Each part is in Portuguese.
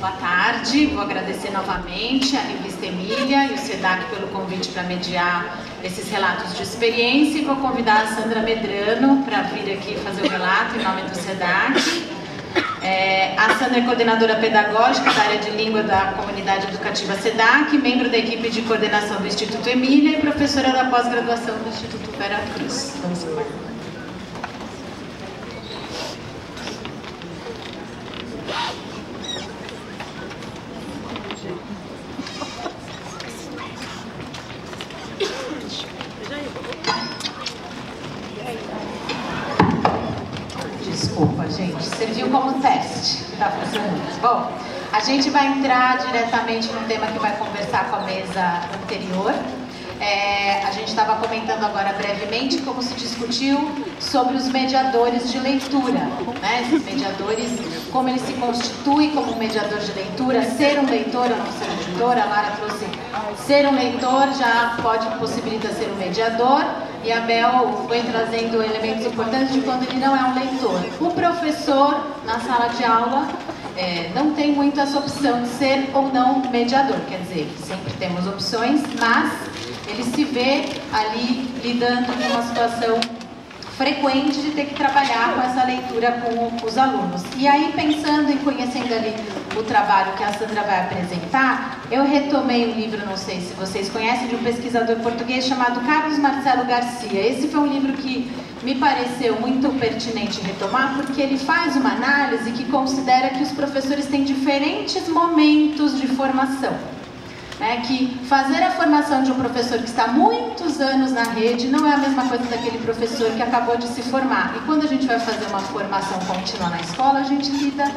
Boa tarde, vou agradecer novamente a Revista Emília e o SEDAC pelo convite para mediar esses relatos de experiência, e vou convidar a Sandra Medrano para vir aqui fazer o relato em nome do SEDAC. A Sandra é coordenadora pedagógica da área de língua da comunidade educativa SEDAC, membro da equipe de coordenação do Instituto Emília e professora da pós-graduação do Instituto Vera Cruz. Vamos embora. Desculpa, gente, serviu como teste. Tá funcionando. Bom, a gente vai entrar diretamente no tema que vai conversar com a mesa anterior. A gente estava comentando agora brevemente como se discutiu sobre os mediadores de leitura, né? Esses mediadores, como eles se constituem como um mediador de leitura, ser um leitor ou não ser um leitor. A Lara trouxe ser um leitor já pode possibilitar ser um mediador, e a Bel foi trazendo elementos importantes de quando ele não é um leitor. O professor, na sala de aula, não tem muito essa opção de ser ou não mediador, quer dizer, sempre temos opções, mas ele se vê ali lidando com uma situação frequente de ter que trabalhar com essa leitura com os alunos. E aí, pensando e conhecendo ali o trabalho que a Sandra vai apresentar, eu retomei um livro, não sei se vocês conhecem, de um pesquisador português chamado Carlos Marcelo Garcia. Esse foi um livro que me pareceu muito pertinente retomar, porque ele faz uma análise que considera que os professores têm diferentes momentos de formação. Que fazer a formação de um professor que está há muitos anos na rede não é a mesma coisa daquele professor que acabou de se formar. E quando a gente vai fazer uma formação contínua na escola, a gente lida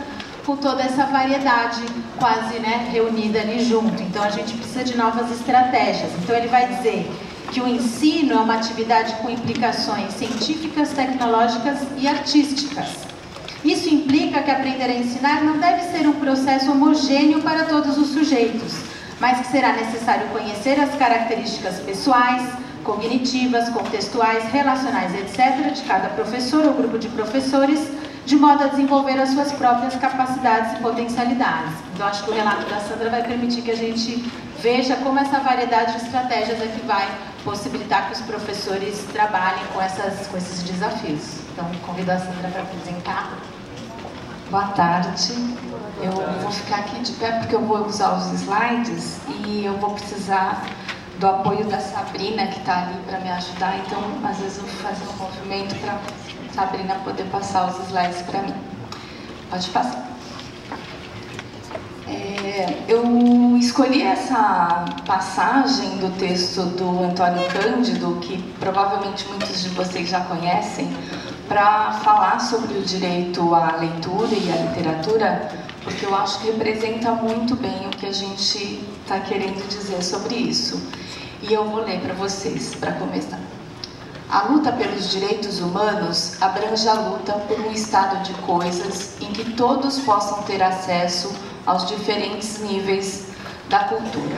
com toda essa variedade quase reunida ali junto. Então a gente precisa de novas estratégias. Então ele vai dizer que o ensino é uma atividade com implicações científicas, tecnológicas e artísticas. Isso implica que aprender a ensinar não deve ser um processo homogêneo para todos os sujeitos, mas que será necessário conhecer as características pessoais, cognitivas, contextuais, relacionais, etc., de cada professor ou grupo de professores, de modo a desenvolver as suas próprias capacidades e potencialidades. Então, acho que o relato da Sandra vai permitir que a gente veja como essa variedade de estratégias é que vai possibilitar que os professores trabalhem com esses desafios. Então, convido a Sandra para apresentar. Boa tarde, eu vou ficar aqui de pé porque eu vou usar os slides e eu vou precisar do apoio da Sabrina, que está ali para me ajudar, então às vezes eu vou fazer um movimento para a Sabrina poder passar os slides para mim. Pode passar. Eu escolhi essa passagem do texto do Antônio Cândido, que provavelmente muitos de vocês já conhecem, para falar sobre o direito à leitura e à literatura, porque eu acho que representa muito bem o que a gente está querendo dizer sobre isso. E eu vou ler para vocês, para começar. A luta pelos direitos humanos abrange a luta por um estado de coisas em que todos possam ter acesso aos diferentes níveis da cultura.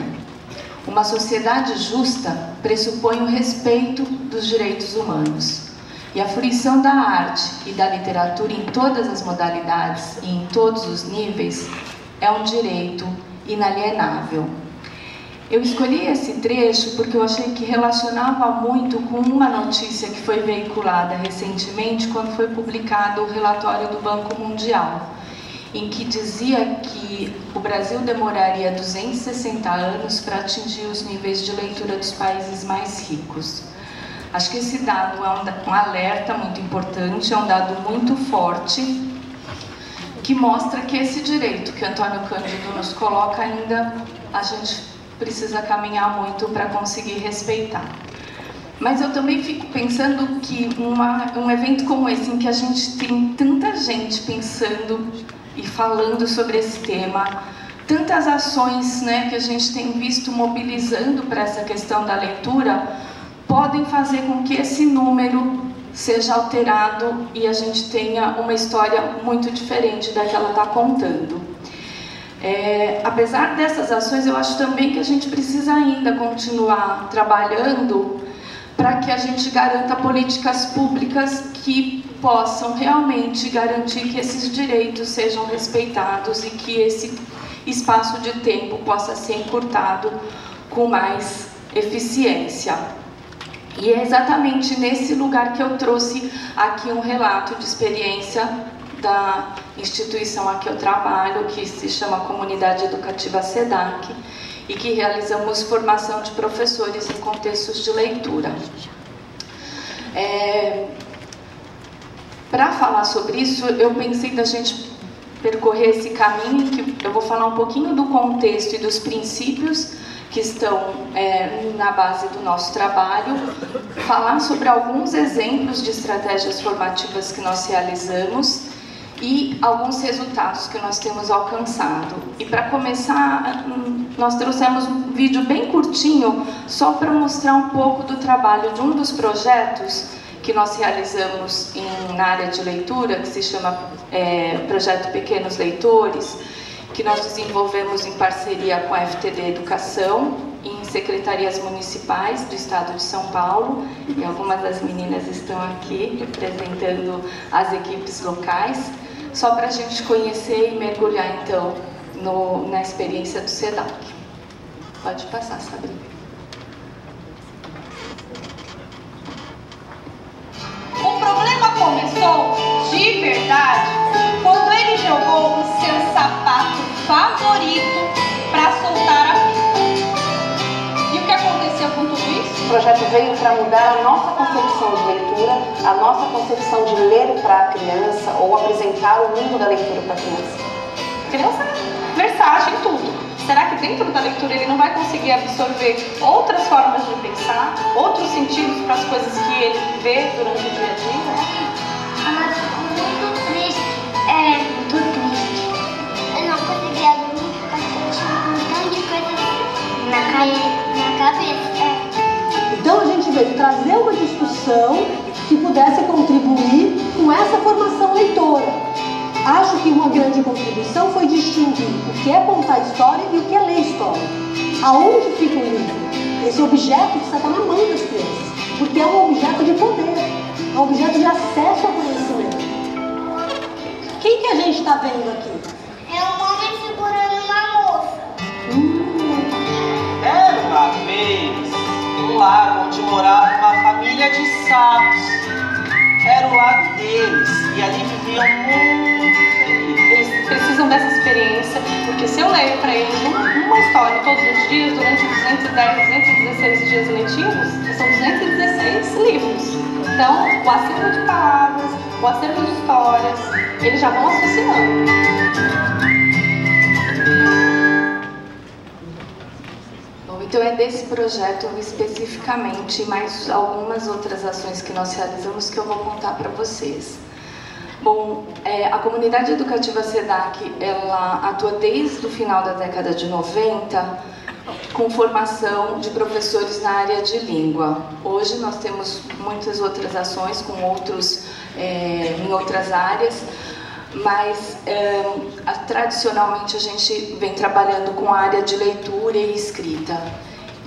Uma sociedade justa pressupõe o respeito dos direitos humanos. E a fruição da arte e da literatura em todas as modalidades e em todos os níveis é um direito inalienável. Eu escolhi esse trecho porque eu achei que relacionava muito com uma notícia que foi veiculada recentemente quando foi publicado o relatório do Banco Mundial, em que dizia que o Brasil demoraria 260 anos para atingir os níveis de leitura dos países mais ricos. Acho que esse dado é um alerta muito importante, é um dado muito forte, que mostra que esse direito que Antônio Cândido nos coloca ainda, a gente precisa caminhar muito para conseguir respeitar. Mas eu também fico pensando que um evento como esse, em que a gente tem tanta gente pensando e falando sobre esse tema, tantas ações que a gente tem visto mobilizando para essa questão da leitura, podem fazer com que esse número seja alterado e a gente tenha uma história muito diferente da que ela está contando. Apesar dessas ações, eu acho também que a gente precisa ainda continuar trabalhando para que a gente garanta políticas públicas que possam realmente garantir que esses direitos sejam respeitados e que espaço de tempo possa ser encurtado com mais eficiência. E é exatamente nesse lugar que eu trouxe aqui um relato de experiência da instituição a que eu trabalho, que se chama Comunidade Educativa SEDAC, e que realizamos formação de professores em contextos de leitura. Para falar sobre isso, eu pensei da gente percorrer esse caminho, que eu vou falar um pouquinho do contexto e dos princípios que estão na base do nosso trabalho, falar sobre alguns exemplos de estratégias formativas que nós realizamos e alguns resultados que nós temos alcançado. E para começar, nós trouxemos um vídeo bem curtinho, só para mostrar um pouco do trabalho de um dos projetos que nós realizamos na área de leitura, que se chama Projeto Pequenos Leitores, que nós desenvolvemos em parceria com a FTD Educação, em secretarias municipais do estado de São Paulo, e algumas das meninas estão aqui representando as equipes locais, só para a gente conhecer e mergulhar então na experiência do SEDAC. Pode passar, Sabrina. O problema começou de verdade quando ele jogou o seu sapato favorito para soltar a fita. E o que aconteceu com tudo isso? O projeto veio para mudar a nossa concepção de leitura, a nossa concepção de ler para a criança ou apresentar o mundo da leitura para a criança. Criança é versátil em tudo. Será que dentro da leitura ele não vai conseguir absorver outras formas de pensar, outros sentidos para as coisas que ele vê durante o dia a dia? Ela ficou muito triste. Muito triste. Eu não conseguia dormir porque eu tinha um tanto de coisa na cabeça. Então a gente veio trazer uma discussão que pudesse contribuir com essa formação leitora. Acho que uma grande contribuição foi distinguir o que é contar história e o que é ler história. Aonde fica o livro? Esse objeto que está na mão das crianças. Porque é um objeto de poder, é um objeto de acesso ao conhecimento. Quem que a gente está vendo aqui? É um homem segurando uma moça. Era uma vez um lago onde morava uma família de sapos. Era o lago deles e ali viviam muito felizes. Eles precisam dessa experiência, porque se eu leio para eles uma história todos os dias, durante 216 dias letivos, são 216 livros. Então, o acervo de palavras, o acervo de histórias, eles já vão associando. Então é desse projeto especificamente, mais algumas outras ações que nós realizamos que eu vou contar para vocês. Bom, a comunidade educativa SEDAC, ela atua desde o final da década de 90 com formação de professores na área de língua. Hoje nós temos muitas outras ações com outros, em outras áreas, mas tradicionalmente a gente vem trabalhando com a área de leitura e escrita.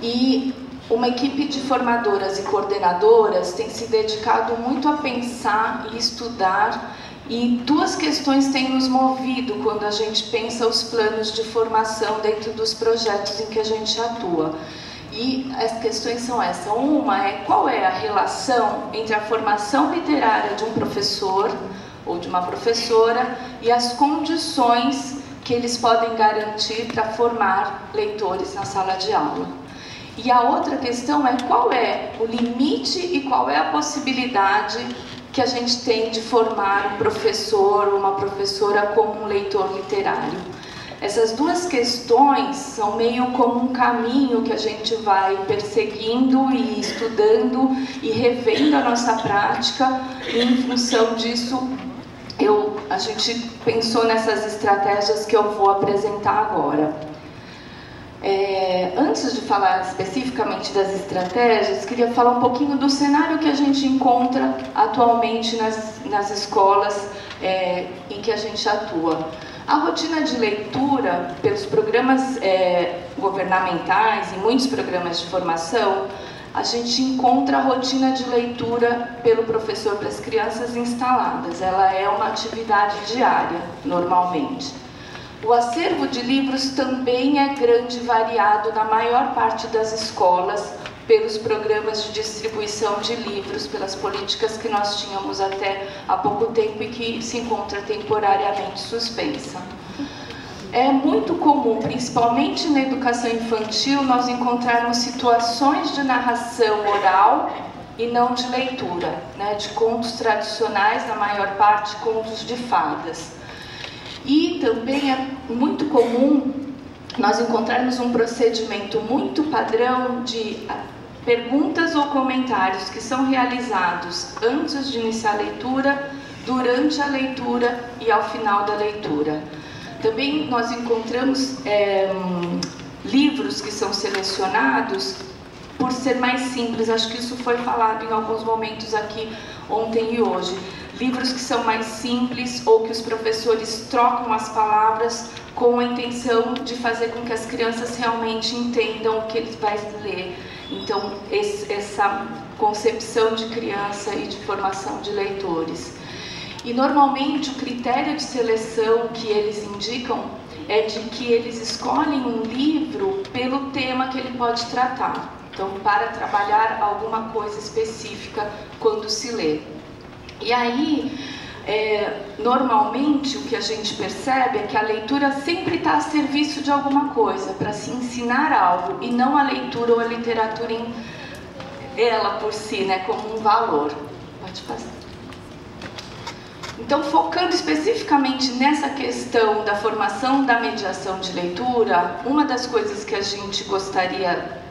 E uma equipe de formadoras e coordenadoras tem se dedicado muito a pensar e estudar, e duas questões têm nos movido quando a gente pensa os planos de formação dentro dos projetos em que a gente atua. E as questões são essas. Uma é qual é a relação entre a formação literária de um professor ou de uma professora e as condições que eles podem garantir para formar leitores na sala de aula. E a outra questão é qual é o limite e qual é a possibilidade que a gente tem de formar um professor ou uma professora como um leitor literário. Essas duas questões são meio como um caminho que a gente vai perseguindo e estudando e revendo a nossa prática, e em função disso a gente pensou nessas estratégias que eu vou apresentar agora. Antes de falar especificamente das estratégias, queria falar um pouquinho do cenário que a gente encontra atualmente nas escolas em que a gente atua. A rotina de leitura, pelos programas governamentais e muitos programas de formação, a gente encontra a rotina de leitura pelo professor para as crianças instaladas. Ela é uma atividade diária, normalmente. O acervo de livros também é grande e variado na maior parte das escolas, pelos programas de distribuição de livros, pelas políticas que nós tínhamos até há pouco tempo e que se encontra temporariamente suspensa. É muito comum, principalmente na educação infantil, nós encontrarmos situações de narração oral e não de leitura, né, de contos tradicionais, na maior parte contos de fadas. E também é muito comum nós encontrarmos um procedimento muito padrão de perguntas ou comentários que são realizados antes de iniciar a leitura, durante a leitura e ao final da leitura. Também nós encontramos livros que são selecionados por ser mais simples, acho que isso foi falado em alguns momentos aqui ontem e hoje. Livros que são mais simples ou que os professores trocam as palavras com a intenção de fazer com que as crianças realmente entendam o que eles vão ler. Então, essa concepção de criança e de formação de leitores. E normalmente o critério de seleção que eles indicam é de que eles escolhem um livro pelo tema que ele pode tratar. Então, para trabalhar alguma coisa específica quando se lê. E aí, normalmente, o que a gente percebe é que a leitura sempre está a serviço de alguma coisa, para se ensinar algo, e não a leitura ou a literatura em ela por si, né, como um valor. Pode passar. Então, focando especificamente nessa questão da formação da mediação de leitura, uma das coisas que a gente gostaria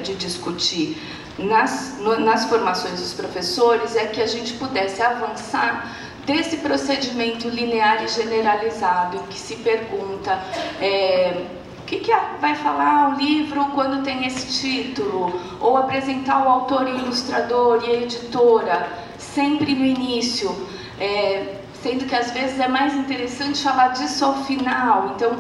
de discutir nas formações dos professores é que a gente pudesse avançar desse procedimento linear e generalizado, em que se pergunta o que vai falar o livro quando tem esse título, ou apresentar o autor e ilustrador e a editora, sempre no início, sendo que às vezes é mais interessante falar disso ao final. Então,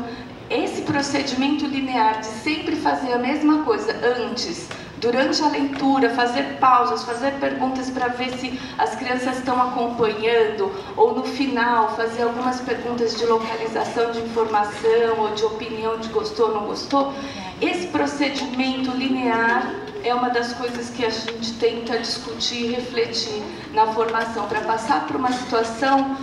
esse procedimento linear de sempre fazer a mesma coisa antes, durante a leitura, fazer pausas, fazer perguntas para ver se as crianças estão acompanhando, ou no final fazer algumas perguntas de localização de informação ou de opinião de gostou ou não gostou, esse procedimento linear é uma das coisas que a gente tenta discutir e refletir na formação, para passar por uma situação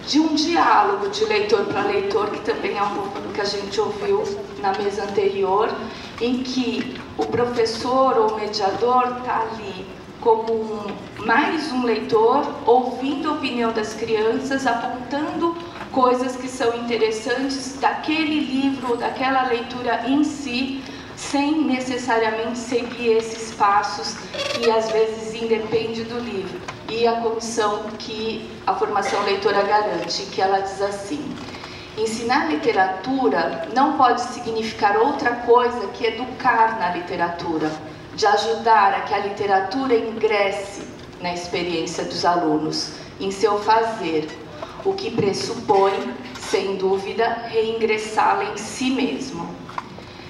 de um diálogo de leitor para leitor, que também é um pouco do que a gente ouviu na mesa anterior, em que o professor ou o mediador está ali como mais um leitor, ouvindo a opinião das crianças, apontando coisas que são interessantes daquele livro ou daquela leitura em si, sem necessariamente seguir esses passos que às vezes independe do livro. E a comissão que a formação leitora garante, que ela diz assim: ensinar literatura não pode significar outra coisa que educar na literatura, de ajudar a que a literatura ingresse na experiência dos alunos, em seu fazer, o que pressupõe, sem dúvida, reingressá-la em si mesmo.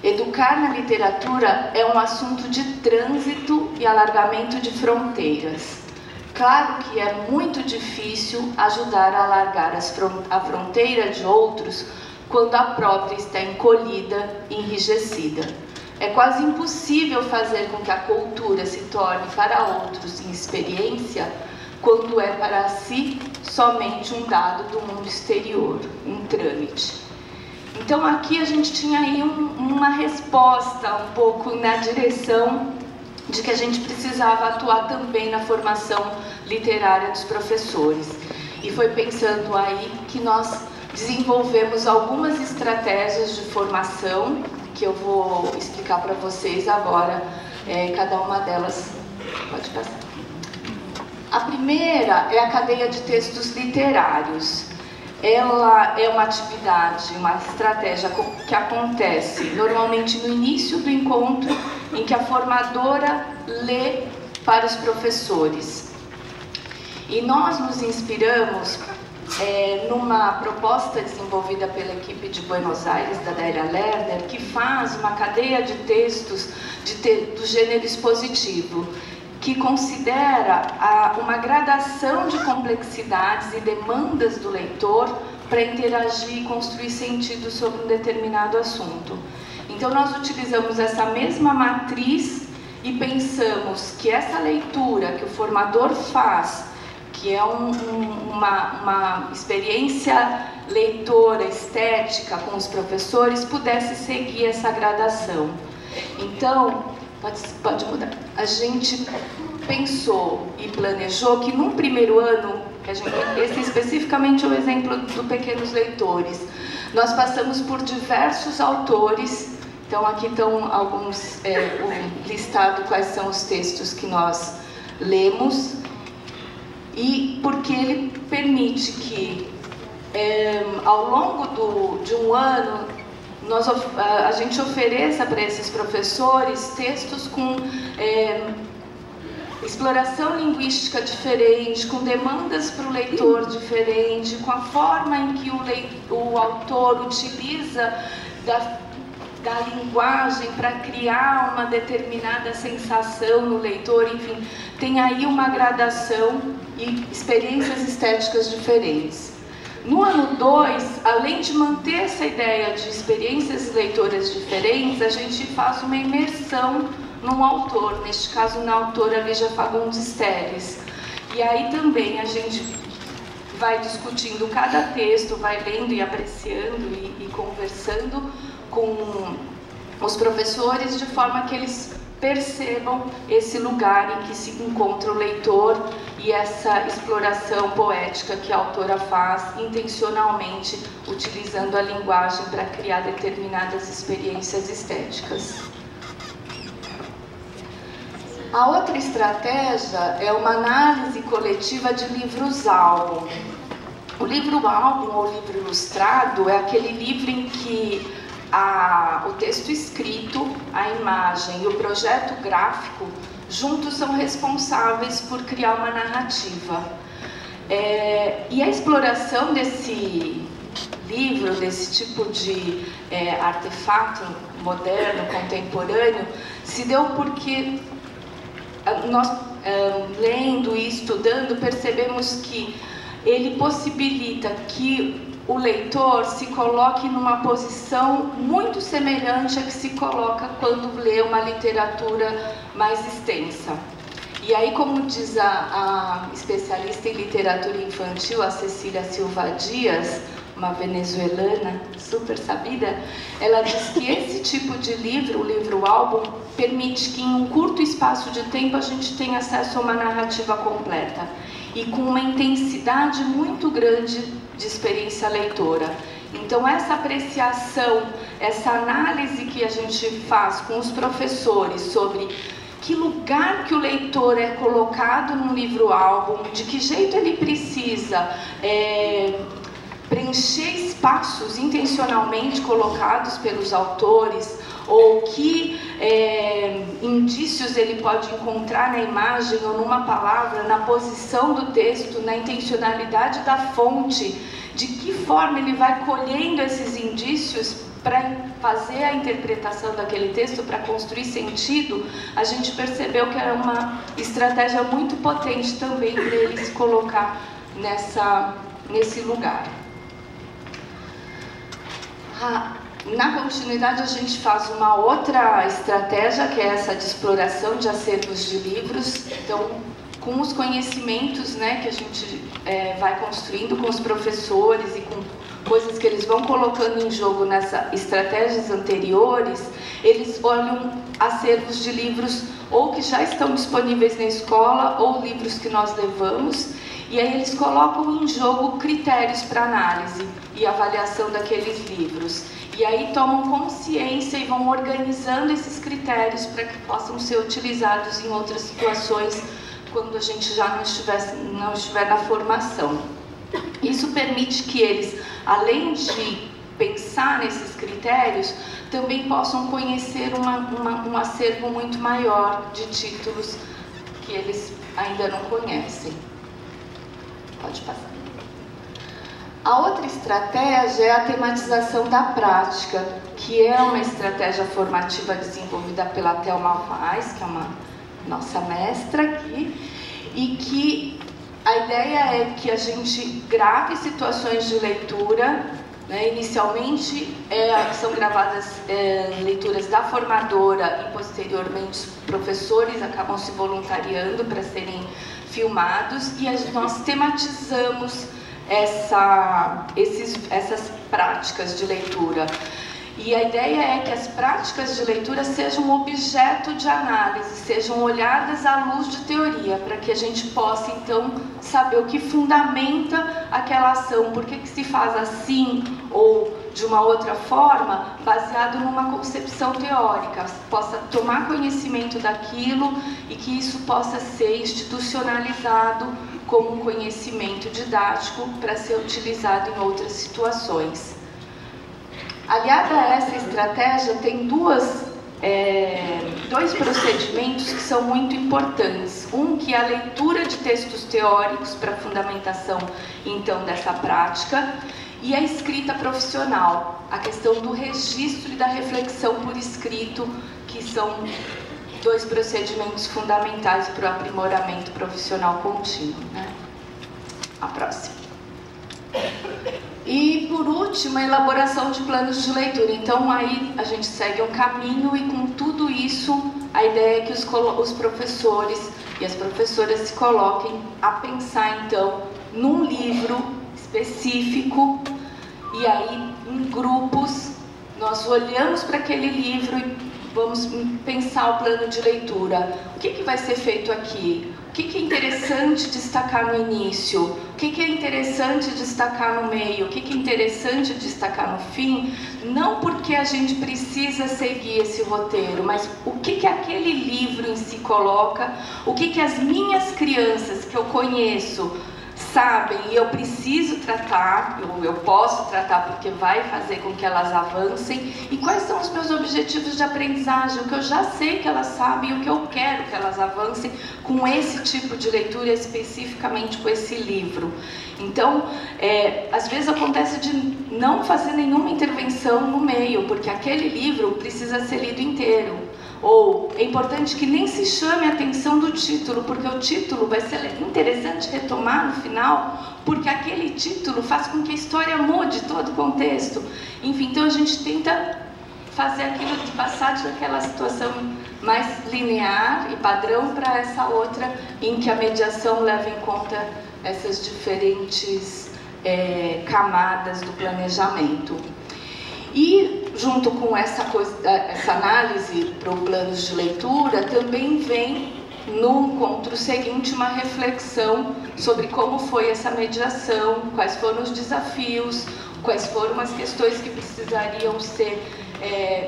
Educar na literatura é um assunto de trânsito e alargamento de fronteiras. Claro que é muito difícil ajudar a alargar a fronteira de outros quando a própria está encolhida e enrijecida. É quase impossível fazer com que a cultura se torne para outros em experiência quando é para si somente um dado do mundo exterior, um trâmite. Então aqui a gente tinha aí uma resposta um pouco na direção de que a gente precisava atuar também na formação literária dos professores. E foi pensando aí que nós desenvolvemos algumas estratégias de formação, que eu vou explicar para vocês agora, cada uma delas. Pode passar. A primeira é a cadeia de textos literários. Ela é uma atividade, uma estratégia que acontece normalmente no início do encontro, em que a formadora lê para os professores. E nós nos inspiramos numa proposta desenvolvida pela equipe de Buenos Aires, da Délia Lerner, que faz uma cadeia de textos do gênero expositivo, que considera uma gradação de complexidades e demandas do leitor para interagir e construir sentido sobre um determinado assunto. Então, nós utilizamos essa mesma matriz e pensamos que essa leitura que o formador faz, que é uma experiência leitora, estética com os professores, pudesse seguir essa gradação. Então, pode mudar. A gente pensou e planejou que num primeiro ano, esse especificamente é o exemplo do Pequenos Leitores, nós passamos por diversos autores. Então aqui estão alguns, listado quais são os textos que nós lemos, e porque ele permite que ao longo de um ano a gente ofereça para esses professores textos com exploração linguística diferente, com demandas para o leitor diferente, com a forma em que o autor utiliza da linguagem para criar uma determinada sensação no leitor, enfim, tem aí uma gradação e experiências estéticas diferentes. No ano 2, além de manter essa ideia de experiências leitoras diferentes, a gente faz uma imersão num autor, neste caso na autora Lígia Fagundes Telles. E aí também a gente vai discutindo cada texto, vai lendo e apreciando e conversando com os professores, de forma que eles percebam esse lugar em que se encontra o leitor e essa exploração poética que a autora faz intencionalmente, utilizando a linguagem para criar determinadas experiências estéticas. A outra estratégia é uma análise coletiva de livros-álbum. O livro-álbum ou livro ilustrado é aquele livro em que o texto escrito, a imagem e o projeto gráfico juntos são responsáveis por criar uma narrativa. E a exploração desse livro, desse tipo de artefato moderno, contemporâneo, se deu porque nós, lendo e estudando, percebemos que ele possibilita que o leitor se coloque numa posição muito semelhante à que se coloca quando lê uma literatura mais extensa. E aí, como diz a especialista em literatura infantil, a Cecília Silva Dias, uma venezuelana super sabida, ela diz que esse tipo de livro, o livro-álbum, permite que em um curto espaço de tempo a gente tenha acesso a uma narrativa completa e com uma intensidade muito grande de experiência leitora. Então, essa apreciação, essa análise que a gente faz com os professores sobre que lugar que o leitor é colocado num livro-álbum, de que jeito ele precisa preencher espaços intencionalmente colocados pelos autores, ou que indícios ele pode encontrar na imagem ou numa palavra, na posição do texto, na intencionalidade da fonte, de que forma ele vai colhendo esses indícios para fazer a interpretação daquele texto, para construir sentido. A gente percebeu que era uma estratégia muito potente também para ele se colocar nesse lugar. Na continuidade, a gente faz uma outra estratégia, que é essa de exploração de acervos de livros. Então, com os conhecimentos, né, que a gente vai construindo com os professores e com coisas que eles vão colocando em jogo nessas estratégias anteriores, eles olham acervos de livros ou que já estão disponíveis na escola ou livros que nós levamos, e aí eles colocam em jogo critérios para análise e avaliação daqueles livros. E aí tomam consciência e vão organizando esses critérios para que possam ser utilizados em outras situações quando a gente já não estiver na formação. Isso permite que eles, além de pensar nesses critérios, também possam conhecer um acervo muito maior de títulos que eles ainda não conhecem. Pode passar. A outra estratégia é a tematização da prática, que é uma estratégia formativa desenvolvida pela Thelma Vaz, que é uma nossa mestra aqui, e que A ideia é que a gente grave situações de leitura, né? Inicialmente são gravadas leituras da formadora e posteriormente os professores acabam se voluntariando para serem filmados, e nós tematizamos essas práticas de leitura. E a ideia é que as práticas de leitura sejam objeto de análise, sejam olhadas à luz de teoria, para que a gente possa, então, saber o que fundamenta aquela ação, por que se faz assim ou de uma outra forma, baseado numa concepção teórica, possa tomar conhecimento daquilo e que isso possa ser institucionalizado como um conhecimento didático para ser utilizado em outras situações. Aliada a essa estratégia, tem dois procedimentos que são muito importantes. Um que é a leitura de textos teóricos para fundamentação, então, dessa prática, e a escrita profissional, a questão do registro e da reflexão por escrito, que são dois procedimentos fundamentais para o aprimoramento profissional contínuo, né? A próxima. E, por último, a elaboração de planos de leitura. Então, aí a gente segue um caminho, e com tudo isso, a ideia é que os professores e as professoras se coloquem a pensar, então, num livro específico, e aí, em grupos, nós olhamos para aquele livro e vamos pensar o plano de leitura. O que vai ser feito aqui? O que é interessante destacar no início? O que é interessante destacar no meio? O que é interessante destacar no fim? Não porque a gente precisa seguir esse roteiro, mas o que aquele livro em si coloca, o que as minhas crianças que eu conheço sabem e eu preciso tratar, eu posso tratar porque vai fazer com que elas avancem, e quais são os meus objetivos de aprendizagem, o que eu já sei que elas sabem e o que eu quero que elas avancem com esse tipo de leitura, especificamente com esse livro. Então, às vezes acontece de não fazer nenhuma intervenção no meio, porque aquele livro precisa ser lido inteiro. Ou é importante que nem se chame a atenção do título, porque o título vai ser interessante retomar no final, porque aquele título faz com que a história mude todo o contexto. Enfim, então a gente tenta fazer aquilo de passar daquela situação mais linear e padrão para essa outra, em que a mediação leva em conta essas diferentes camadas do planejamento. E, junto com essa análise para os planos de leitura, também vem no encontro seguinte uma reflexão sobre como foi essa mediação, quais foram os desafios, quais foram as questões que precisariam ser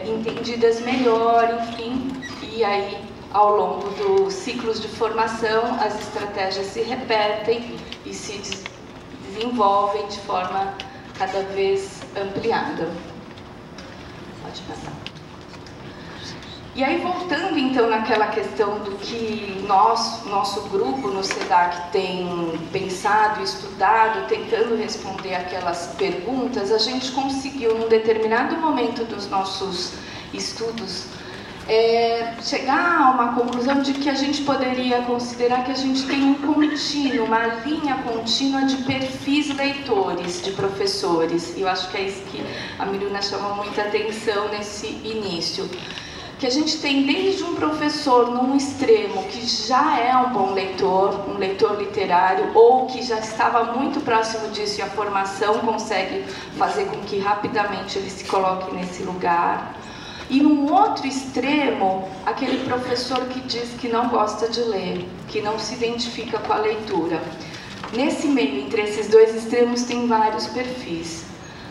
entendidas melhor, enfim. E aí, ao longo dos ciclos de formação, as estratégias se repetem e se desenvolvem de forma cada vez ampliada. Pode passar. E aí, voltando então naquela questão do que nosso grupo no SEDAC tem pensado e estudado, tentando responder aquelas perguntas, a gente conseguiu, num determinado momento dos nossos estudos, chegar a uma conclusão de que a gente poderia considerar que a gente tem um contínuo, uma linha contínua de perfis leitores, de professores. E eu acho que é isso que a Miruna chamou muita atenção nesse início. Que a gente tem desde um professor num extremo que já é um bom leitor, um leitor literário, ou que já estava muito próximo disso e a formação consegue fazer com que rapidamente ele se coloque nesse lugar. E num outro extremo, aquele professor que diz que não gosta de ler, que não se identifica com a leitura. Nesse meio, entre esses dois extremos, tem vários perfis.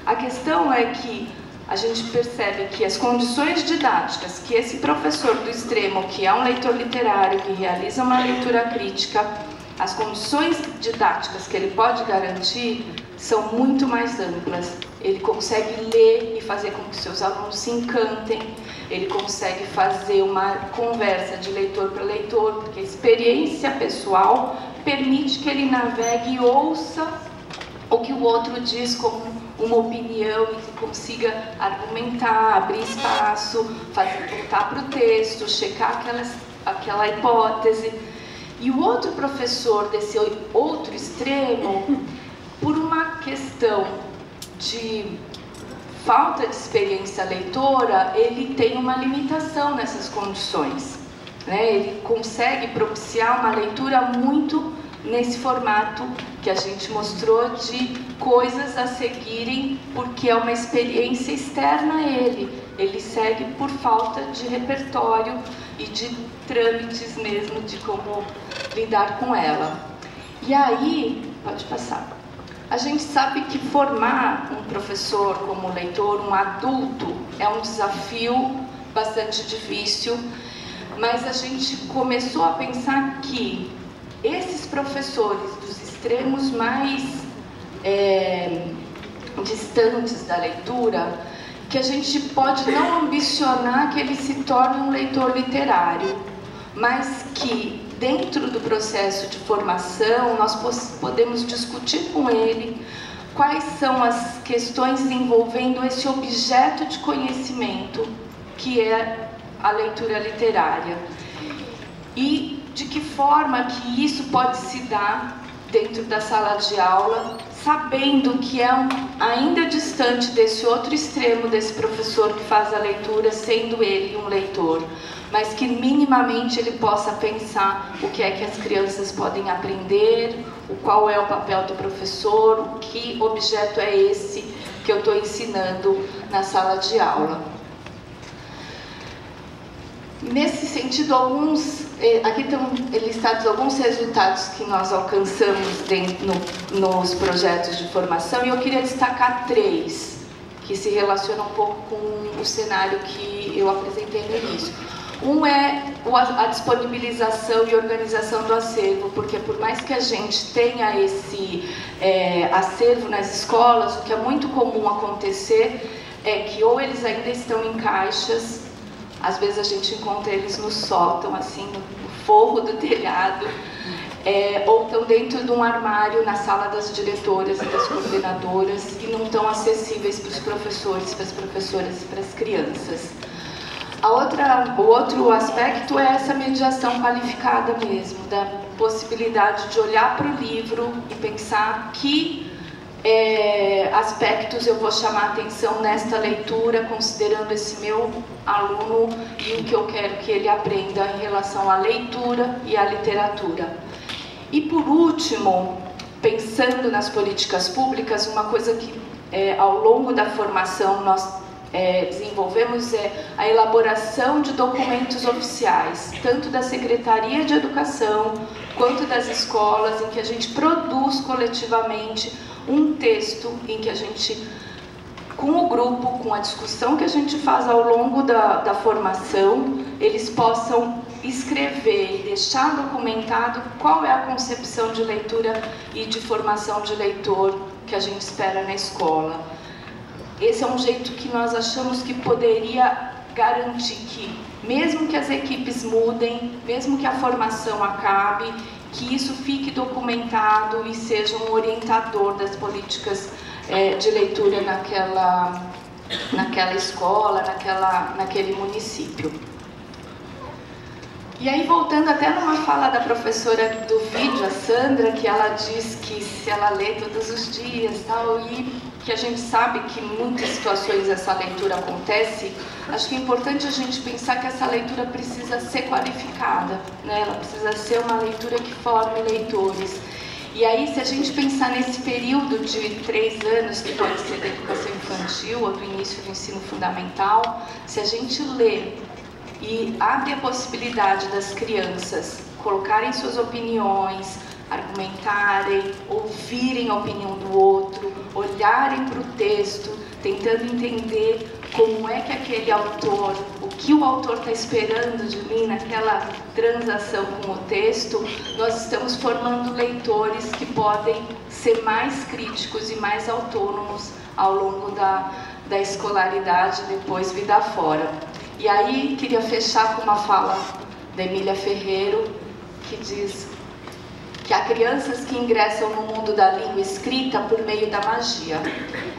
A questão é que a gente percebe que as condições didáticas que esse professor do extremo, que é um leitor literário, que realiza uma leitura crítica, as condições didáticas que ele pode garantir são muito mais amplas. Ele consegue ler e fazer com que seus alunos se encantem, ele consegue fazer uma conversa de leitor para leitor, porque a experiência pessoal permite que ele navegue e ouça o que o outro diz como uma opinião e que consiga argumentar, abrir espaço, voltar para o texto, checar aquela hipótese. E o outro professor desse outro extremo, por uma questão de falta de experiência leitora, ele tem uma limitação nessas condições, né? Ele consegue propiciar uma leitura muito nesse formato que a gente mostrou, de coisas a seguirem porque é uma experiência externa a ele. Ele segue por falta de repertório e de trâmites mesmo de como lidar com ela. E aí, pode passar. A gente sabe que formar um professor como leitor, um adulto, é um desafio bastante difícil, mas a gente começou a pensar que esses professores dos extremos mais distantes da leitura, que a gente pode não ambicionar que ele se torne um leitor literário, mas que dentro do processo de formação nós podemos discutir com ele quais são as questões envolvendo esse objeto de conhecimento que é a leitura literária e de que forma que isso pode se dar dentro da sala de aula, sabendo que é ainda distante desse outro extremo desse professor que faz a leitura, sendo ele um leitor, mas que minimamente ele possa pensar o que é que as crianças podem aprender, qual é o papel do professor, o que objeto é esse que eu estou ensinando na sala de aula. Nesse sentido, aqui estão listados alguns resultados que nós alcançamos nos projetos de formação, e eu queria destacar 3, que se relacionam um pouco com o cenário que eu apresentei no início. Um é a disponibilização e organização do acervo, porque por mais que a gente tenha esse acervo nas escolas, o que é muito comum acontecer é que ou eles ainda estão em caixas, às vezes a gente encontra eles no sótão, assim, no forro do telhado, ou estão dentro de um armário na sala das diretoras e das coordenadoras e não estão acessíveis para os professores, para as professoras e para as crianças. O outro aspecto é essa mediação qualificada mesmo, da possibilidade de olhar para o livro e pensar que aspectos eu vou chamar a atenção nesta leitura, considerando esse meu aluno e o que eu quero que ele aprenda em relação à leitura e à literatura. E por último, pensando nas políticas públicas, uma coisa que ao longo da formação nós desenvolvemos a elaboração de documentos oficiais, tanto da Secretaria de Educação quanto das escolas, em que a gente produz coletivamente um texto em que a gente, com o grupo, com a discussão que a gente faz ao longo da formação, eles possam escrever e deixar documentado qual é a concepção de leitura e de formação de leitor que a gente espera na escola. Esse é um jeito que nós achamos que poderia garantir que, mesmo que as equipes mudem, mesmo que a formação acabe, que isso fique documentado e seja um orientador das políticas de leitura naquela escola, naquele município. E aí, voltando até numa fala da professora do vídeo, a Sandra, que ela diz que se ela lê todos os dias, tal, e que a gente sabe que em muitas situações essa leitura acontece, acho que é importante a gente pensar que essa leitura precisa ser qualificada, né? Ela precisa ser uma leitura que forme leitores. E aí, se a gente pensar nesse período de 3 anos, que pode ser da educação infantil ou do início do ensino fundamental, se a gente lê e abre a possibilidade das crianças colocarem suas opiniões, argumentarem, ouvirem a opinião do outro, olharem para o texto, tentando entender como é que aquele autor, o que o autor está esperando de mim naquela transação com o texto, nós estamos formando leitores que podem ser mais críticos e mais autônomos ao longo da escolaridade, depois vida fora. E aí, queria fechar com uma fala da Emília Ferreiro, que diz que há crianças que ingressam no mundo da língua escrita por meio da magia,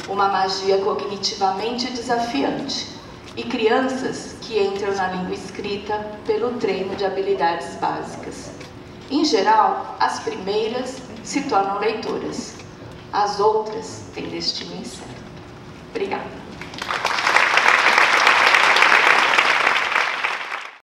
uma magia cognitivamente desafiante, e crianças que entram na língua escrita pelo treino de habilidades básicas. Em geral, as primeiras se tornam leitoras, as outras têm destino incerto. Obrigada.